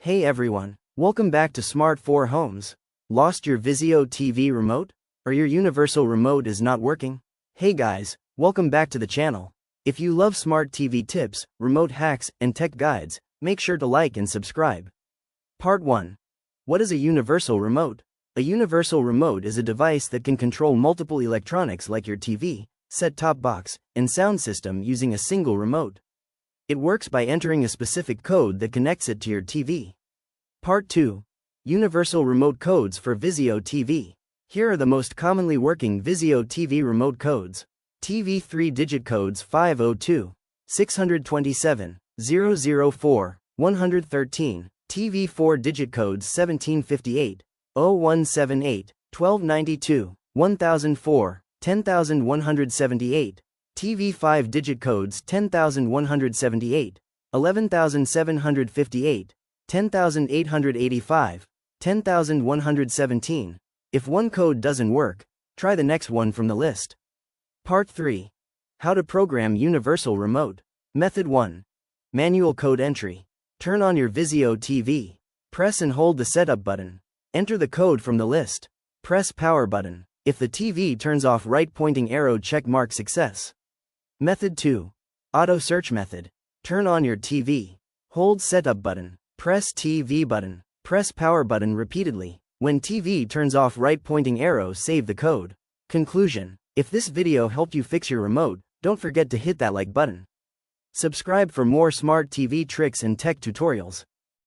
Hey everyone, welcome back to Smart 4 Homes. Lost your Vizio TV remote? Or your universal remote is not working? Hey guys, welcome back to the channel. If you love smart TV tips, remote hacks, and tech guides, make sure to like and subscribe. Part 1. What is a universal remote? A universal remote is a device that can control multiple electronics like your TV, set-top box, and sound system using a single remote. It works by entering a specific code that connects it to your TV. Part 2. Universal remote codes for Vizio TV. Here are the most commonly working Vizio TV remote codes. TV 3-digit codes 502, 627, 004, 113. TV 4-digit codes 1758, 0178, 1292, 1004, 10178. TV 5-digit codes 10178, 11758, 10885, 10117. If one code doesn't work, try the next one from the list. Part 3. How to program universal remote. Method 1. Manual code entry. Turn on your Vizio TV. Press and hold the setup button. Enter the code from the list. Press power button. If the TV turns off, right pointing arrow, check mark success. Method 2. Auto search method. Turn on your TV. Hold setup button. Press TV button. Press power button repeatedly. When TV turns off, right pointing arrow, save the code. Conclusion. If this video helped you fix your remote, don't forget to hit that like button. Subscribe for more smart TV tricks and tech tutorials.